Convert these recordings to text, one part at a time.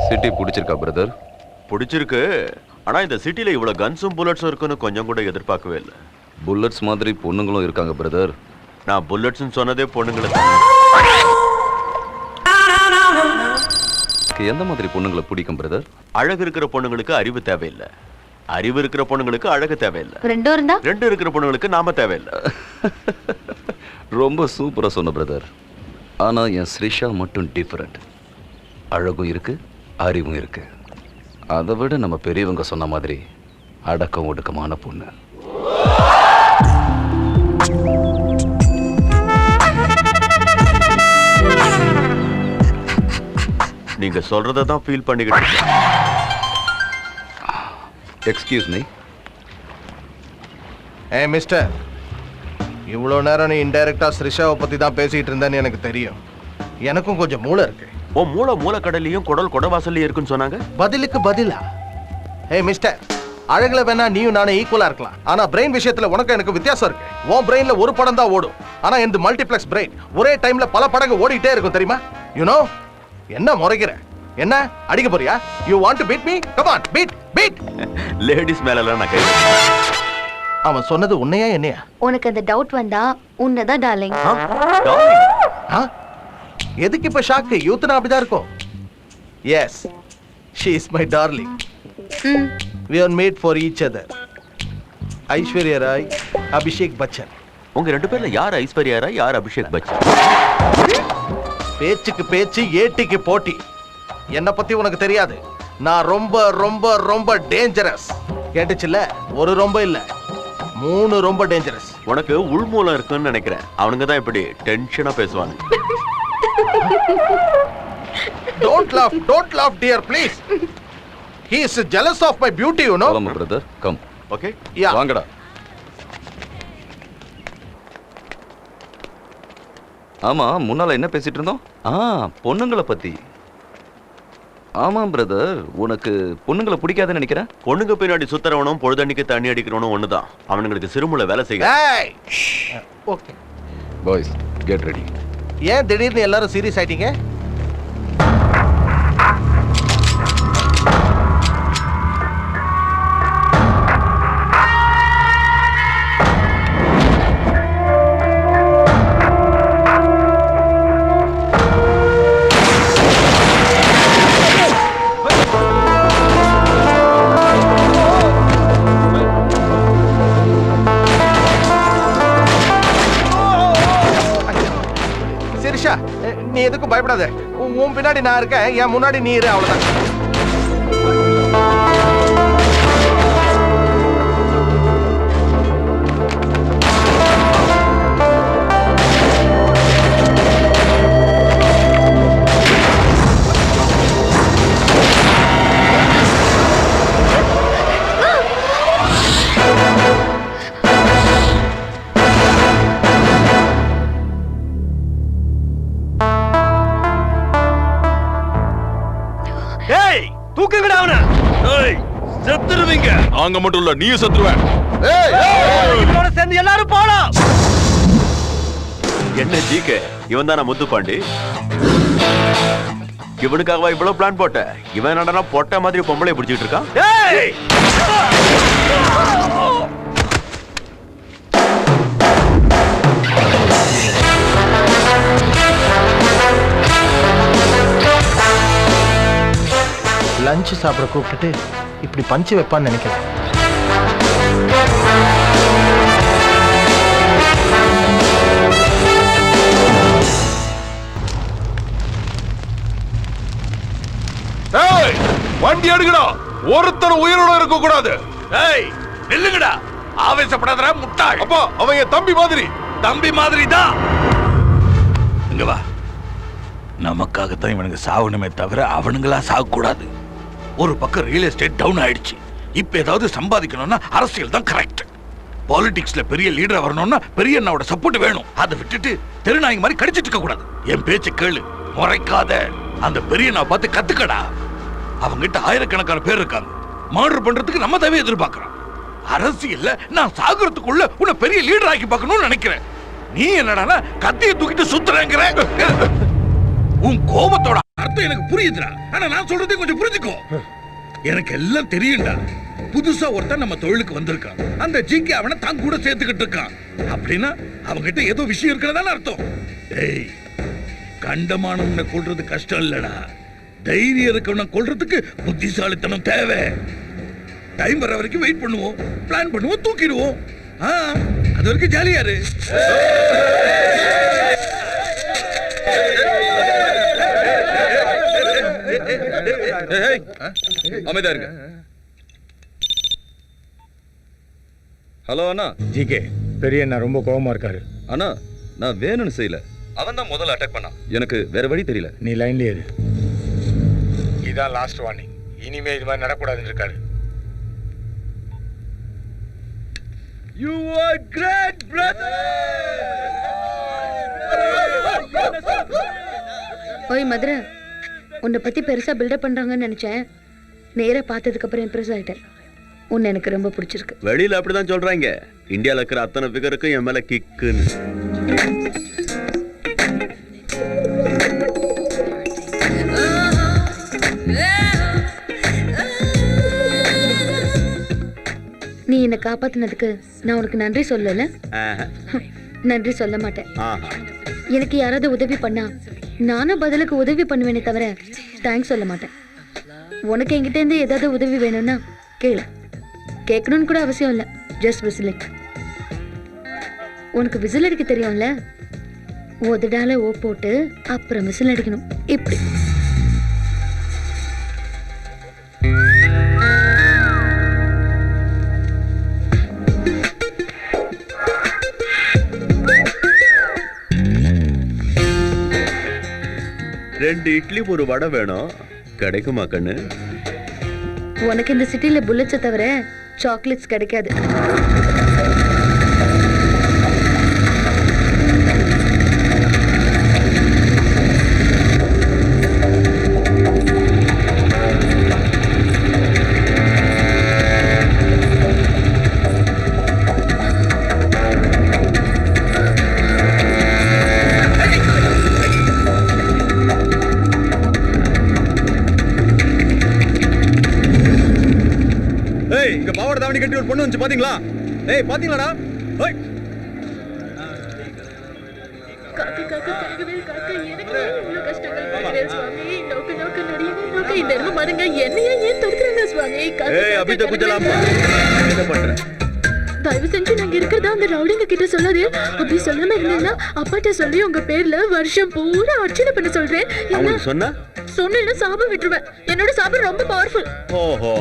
City பிடிச்சிருக்கா brother? பிடிச்சிருக்கு. ஆனா இந்த சிட்டில இவ்வளவு கன்ஸும் புல்லட்ஸும் இருக்குன்னு கொஞ்சம் கூட எதிர்பார்க்கவே இல்லை. புல்லட்ஸ் மாதிரி பொண்ணுங்களும் இருக்காங்க பிரதர். நான் புல்லட்ஸ்னு சொன்னதே பொண்ணுங்களை தான். எந்த மாதிரி பொண்ணுங்களை பிடிக்கும் பிரதர்? அழகு இருக்கிற பொண்ணுங்களுக்கு அறிவு தேவையில்லை, அறிவு இருக்கிற பொண்ணுங்களுக்கு அழகு தேவையில்லை, ரெண்டு இருக்கிற பொண்ணுங்களுக்கு நாம தேவையில்லை. ரொம்ப சூப்பரா சொன்ன பிரதர். ஆனா என் ஸ்ரிஷா மட்டும் டிஃபரெண்ட். அழகும் இருக்கு, அறிவும் இருக்கு. அதை விட நம்ம பெரியவங்க சொன்ன மாதிரி அடக்கம் ஒடுக்கமான பொண்ணு. நீங்க சொல்றதை தான் ஃபீல் பண்ணிக்கிட்டு இருக்கேன். Excuse me. மிஸ்டர், இவ்வளோ நேரம் நீ இன்டைரக்டா ஸ்ரிஷாவை பத்தி தான் பேசிட்டு இருந்தேன்னு எனக்கு தெரியும். எனக்கும் கொஞ்சம் மூளை இருக்கு. ஓ, மூலக்கடலையும் குடல் குடவாசல்லையும் இருக்குன்னு சொன்னாங்க. பதிலுக்கு பதிலா? மிஸ்டர், அழகுல வேணா நீயும் நானே ஈக்குவலா இருக்கலாம். ஆனா பிரெயின் விஷயத்துல உனக்கு எனக்கு வித்தியாசம் இருக்கு. உன் பிரெயின்ல ஒரு படம் தான் ஓடும், ஆனா இந்த மல்டிப்ளெக்ஸ் பிரெயின் ஒரே டைம்ல பல படங்கள் ஓடிட்டே இருக்கும் தெரியுமா? யூனோ? என்ன முறைக்கிற? என்ன அடிக்க போறியா? You want to beat me? Come on, beat beat. Ladies மேலலாம் நான் கை. அவன் சொன்னது உன்னையா என்னையா? உனக்கு அந்த டவுட் வந்தா உன்னதான் டார்லிங். எதுக்கு இப்ப ஷாக்கு? யூத்னா அப்படிதான் இருக்கும். Yes, she is my darling. We are made for each other. Aishwarya Rai, Abhishek Bachchan. உங்க ரெண்டு பேர்ல யார் ஐஸ்வர்யா ராய், யார் அபிஷேக் பச்சன்? பேச்சுக்கு பேச்சு, ஏட்டிக்கு போட்டி. என்ன பத்தி உனக்கு தெரியாது. நான் ரொம்ப ரொம்ப ரொம்ப டேஞ்சரஸ். கேட்டுச்சுல்ல? ஒரு ரொம்ப இல்ல, 3 ரொம்ப டேஞ்சரஸ். உனக்கு உள்மூலம் இருக்குன்னு நினைக்கிறேன். அவனுங்க தான் இப்படி டென்ஷனா பேசுவாங்க. Don't laugh dear, please. He is jealous of my beauty, you know. Come brother, come. Okay? Yeah. வாங்கடா. ஆமா, முன்னால என்ன பேசிட்டு இருந்தோம்? பொண்ணுங்களை பத்தி. ஆமா பிரதர், உனக்கு பொண்ணுங்களை பிடிக்காதுன்னு நினைக்கிறேன். பொண்ணுங்க பின்னாடி சுத்தறவனும் பொழுதன்னைக்கு தண்ணி அடிக்கிறவனும் ஒண்ணுதான். அவனுங்களுக்கு சிறுமுளை வேலை செய்ய. Okay boys, get ready. ஏன் திடீர்னு எல்லாரும் சீரியஸ் ஆயிட்டீங்க? நீ எதுக்கும் பயப்படாத. உன் பின்னாடி நான் இருக்கேன், என் முன்னாடி நீ இரு, அவ்வளவுதான். நாங்க மட்டும் இல்ல, நீயும் செத்துருவேன். இவனோட சேர்ந்து எல்லாரும் போலாம். என்ன ஜிகே, இவன் தான முத்துப்பாண்டி? இவனுக்காகவா இவ்வளவு பிளான் போட்ட? இவன் என்னடா பொட்ட மாதிரி பொம்பளை பிடிச்சிட்டு இருக்கான். லஞ்ச் சாப்பிட கூப்பிட்டுட்டு இப்படி பஞ்சு வைப்பான்னு நினைக்கிறேன். வண்டி எடுக்கடா, ஒருத்தர் உயிரோட இருக்க கூடாது. நில்லுங்கடா, ஆவேசப்படாத முட்டாள். அப்பா, அவன் என் தம்பி மாதிரி. தம்பி மாதிரி தான். இங்க வா. நமக்காகத்தான் இவனுக்கு சாவணுமே தவிர அவனுங்களா சாகக்கூடாது. ஒரு பக்கம் ரியல் எஸ்டேட் டவுன் ஆயிடுச்சு. இப்ப ஏதாவது சம்பாதிக்கணும்னா அரசியல் தான் கரெக்ட். பாலிடிக்ஸ்ல பெரிய லீடர் வரணும்னா பெரிய அண்ணாவோட சப்போர்ட் வேணும். அதை விட்டுட்டு தெருநாய்ங்க மாதிரி கடிச்சிட்டு இருக்க கூடாது. என் பேச்சு கேளு, முறைக்காத. அந்த பெரிய அண்ணா பார்த்து கத்துக்கடா. அவங்கிட்ட ஆயிரக்கணக்கான பேர் இருக்காங்க. மர்டர் பண்றதுக்கு நம்ம தேவை எதிர்பார்க்கிறோம். அரசியல்ல நான் சாகுறதுக்குள்ள உன்னை பெரிய லீடர் ஆக்கி பார்க்கணும்னு நினைக்கிறேன். நீ என்னடா கத்தியை தூக்கிட்டு சுத்துறேங்கிற. உன் கோபத்தோட அர்த்தம் எனக்கு புரியுதுடா. ஆனா நான் சொல்றதை கொஞ்சம் புரிஞ்சுக்கோ. எனக்கு எல்லாம் தெரியும்டா. புதுசா ஒருத்தன் நம்ம தொழிலுக்கு வந்திருக்கான். அந்த ஜிகே அவனை தான் கூட சேர்த்துக்கிட்டு இருக்கான். அப்படின்னா அவங்கிட்ட ஏதோ விஷயம் இருக்கிறதான அர்த்தம். டேய், கண்டமானவனை கொல்றது கஷ்டம் இல்லடா. தைரியம் இருக்கவனை கொல்றதுக்கு புத்திசாலித்தனம் தேவை. டைம் வர வரைக்கும் வெயிட் பண்ணுவோம், பிளான் பண்ணுவோம், தூக்கிடுவோம். அது வரைக்கும் ஜாலியா இரு. அமைதியா இருங்க. ஹலோ அண்ணா. ஜிகே, பெரிய அண்ணா ரொம்ப கோவமா இருக்காரு. அண்ணா, நான் வேணும்னு செய்யல. அவன் தான் முதல்ல அட்டாக் பண்ணான். எனக்கு வேற வழி தெரியல. நீ லைன்லயே இரு. இதான் லாஸ்ட் வார்னிங். இனிமே இது மாதிரி நடக்கூடாதுன்னு இருக்காரு. You are great, brother. ஓய் மதுரை, உன்னை பத்தி பெருசா பில்டப் பண்றாங்கன்னு நினைச்சேன். நேரா பார்த்ததுக்கு அப்புறம் இம்ப்ரெஸ் ஆயிட்டேன். உன்னை எனக்கு ரொம்ப பிடிச்சிருக்கு. வெளியில அப்படிதான் சொல்றாங்க. இந்தியால இருக்கிற அத்தனை ஃபிகருக்கும் என் மேல கிக்குன்னு. நீ என்னை காப்பாத்தினதுக்கு நான் உனக்கு நன்றி சொல்லல. நன்றி சொல்ல மாட்டேன். எனக்கு யாராவது உதவி பண்ணா நானும் பதிலுக்கு உதவி பண்ணுவேனே தவிர தேங்க்ஸ் சொல்ல மாட்டேன். உனக்கு என்கிட்ட இருந்து ஏதாவது உதவி வேணும்னா கேளு. கேட்கணும்னு கூட அவசியம் இல்லை. Just whistling. உனக்கு விசில் அடிக்க தெரியும்ல? உதடால ஓ போட்டு அப்புறம் விசில் அடிக்கணும். இப்படி. ரெண்டு இட்லி ஒரு வடை வேணும். கிடைக்குமா கண்ணு? உனக்கு இந்த சிட்டில புல்லட்ஸை தவிர சாக்லேட்ஸ் கிடைக்காது. இங்க பாவாடை தாவணி கட்டி ஒரு பொண்ணு வந்து பாத்தீங்களா? ஏய் பாத்தீங்களாடா? ஓய் காக்க காக்க கரகவேல் காக்க எனக்கு இவ்வளவு கஷ்டங்கள் படுறேன் சுவாமி. நோக்க நோக்க நடியே நோக்க இந்த எருமை மாடுங்க என்னையே ஏன் தடுக்கறாங்க சுவாமி? ஏய் அபித குஜலாமா என்ன பண்ற? தயவு செஞ்சு நாங்க இருக்கிறதா அந்த ரவுடிங்க கிட்ட சொல்லாதே. அப்படி சொல்லாம இருந்தேன்னா அப்பாட்ட சொல்லி உங்க பேர்ல வருஷம் பூரா அர்ச்சனை பண்ண சொல்றேன். அவங்களுக்கு சொன்னா சொன்னா சாபம் விட்டுருவேன். என்னோட சாபம் ரொம்ப பவர்ஃபுல். ஓஹோ.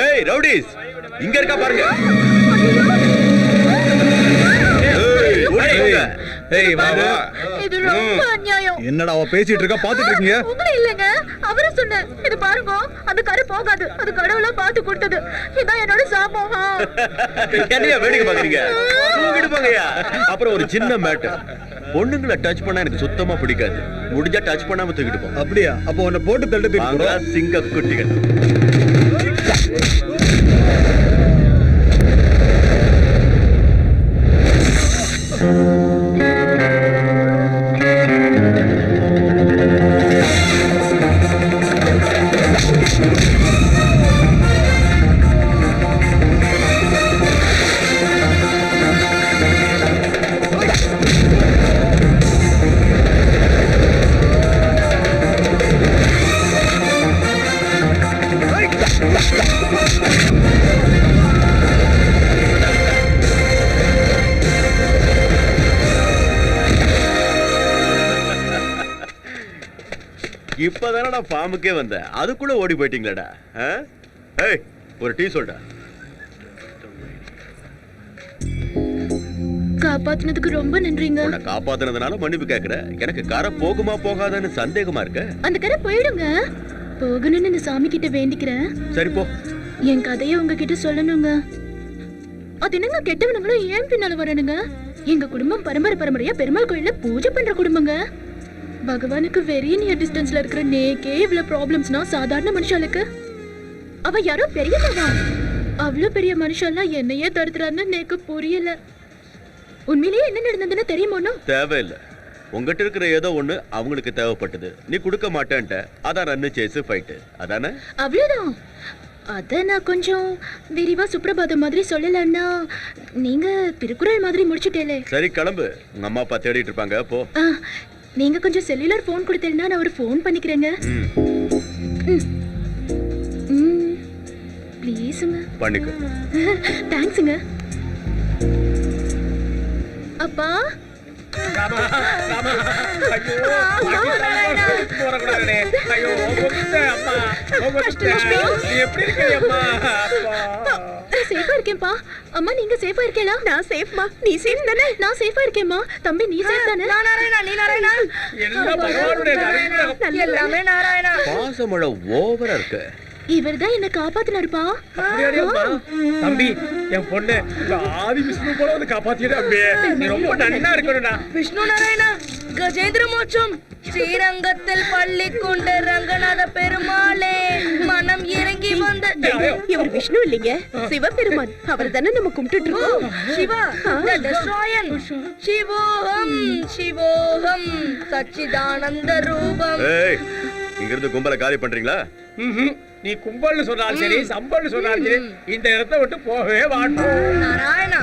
ஏய் ரவுடிஸ், இங்க இருக்கா பாருங்க. ஏய் வா வா. இது ரொம்ப அநியாயம். என்னடா அவ பேசிட்டு இருக்கா? பாத்துட்டு இருக்கீங்க? உங்களே இல்லங்க, அவரே சொன்னார். இது பாருங்க, அந்த கரை போகாது. அது கடவுளா பார்த்து கொடுத்தது. இதான் என்னோட சாபம். என்னையா வேடிக்கை பாக்குறீங்க? தூக்கிட்டு போங்கயா. அப்புறம் ஒரு சின்ன மேட்டர். பொண்ணுங்களை டச் பண்ணா எனக்கு சுத்தமா பிடிக்காது. முடிஞ்சா டச் பண்ணாம தூக்கிட்டு போ. அப்படியா? அப்போ உன்னை போட்டு தள்ளிட்டு வாங்க சிங்க குட்டிகள். இப்பதானே நான் ஃபார்முக்கே வந்தேன். அதுக்குள்ள ஓடி போயிட்டீங்களாடா? ஏய் ஒரு டீ சொல்டா. காப்பாத்தினதுக்கு ரொம்ப நன்றிங்க. உன்னை காப்பாத்தினதுனால மன்னிப்பு கேக்குறேன். எனக்கு கரை போகுமா போகாதான்னு சந்தேகமா இருக்க. அந்த கரை போயிடுங்க. போகணும்னு இந்த சாமி கிட்ட வேண்டிக்கிறேன். சரி போ. என் கதையை உங்ககிட்ட சொல்லணுங்க. அது என்னங்க கெட்டவனுங்களும் ஏன் பின்னால வரணுங்க? எங்க குடும்பம் பரம்பரை பரம்பரையா பெருமாள் கோயில்ல பூஜை பண்ற குடும்பங்க. பகவானுக்கு வெரி நியர் டிஸ்டன்ஸ்ல இருக்கிற நேக்கே இவ்வளவு ப்ராப்ளம்ஸ்னா சாதாரண மனுஷாளுக்கு அவ யாரோ பெரியவா. அவ்வளவு பெரிய மனுஷெல்லாம் என்னையே தடுத்துறான்னு நேக்கு புரியல. உண்மையிலேயே என்ன நடந்ததுன்னு தெரியுமோனா? தேவையில்லை. உங்ககிட்ட இருக்கிற ஏதோ ஒண்ணு அவங்களுக்கு தேவைப்பட்டது, நீ கொடுக்க மாட்டேன்ட்ட, அதான் ரன்னு சேஸ் ஃபைட், அதானே? அவ்வளவுதான். அத நான் கொஞ்சம் விரிவா சுப்ரபாதம் மாதிரி சொல்லலன்னா நீங்க திருக்குறள் மாதிரி முடிச்சுட்டேலே. சரி கிளம்பு, உங்க அம்மா அப்பா தேடிட்டு இருப்பாங்க, போ. நீங்க கொஞ்சம் செல்லுலார் ஃபோன் கொடுத்தீங்கன்னா நான் ஒரு ஃபோன் பண்ணிக்கிறேங்க. ப்ளீஸுங்க. பண்ணிக்கோ. தேங்க்ஸுங்க. அப்பா சேஃபா இருக்கேன்ப்பா. அம்மா நீங்க சேஃபா இருக்கீங்களா? நான் சேஃப்மா. நீ சேஃப் தானே? நான் சேஃபா இருக்கேன்மா. தம்பி நீ சேஃப் தானே? நான் நாராயணா, நீ நாராயணா. எல்லாமே நாராயணா. பாசமழை ஓவரா இருக்கு. இவர்தான் என்ன காப்பாத்தினாருப்பா. தம்பி என் பொண்ணு ஆதி விஷ்ணு போல வந்து காப்பாத்திட்டு அப்படியே நீ ரொம்ப நன்னா இருக்கணும்டா. விஷ்ணு நாராயணா, கஜேந்திர மோட்சம் ஸ்ரீரங்கத்தில் பள்ளி கொண்ட ரங்கநாத பெருமாளே மனம் இறங்கி வந்த. இவர் விஷ்ணு இல்லைங்க, சிவபெருமான். அவர் தானே நம்ம கும்பிட்டுட்டு இருக்கோம். Siva the destroyer. சிவோகம் சிவோகம் சச்சிதானந்த ரூபம். ஏய், இங்க இருந்து கும்பல காலி பண்றீங்களா? நீ கும்பல்னு சொன்னாலும் சரி, சம்பல்னு சொன்னாலும் சரி, இந்த இடத்தை விட்டு போகவே மாட்டோம். நாராயணா,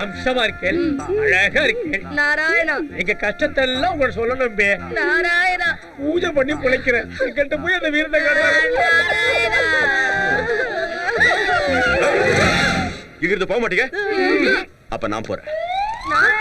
அம்சமா இருக்கேன், அழகா இருக்கேன். நாராயணா, எங்க கஷ்டத்தை எல்லாம் உங்களுக்கு சொல்லணும். நாராயணா, பூஜை பண்ணி பிழைக்கிறேன். கிட்ட போய் அந்த வீரத்தை நாராயணா. இங்க இருந்து போக மாட்டீங்க? அப்ப நான் போறேன். நாராயணா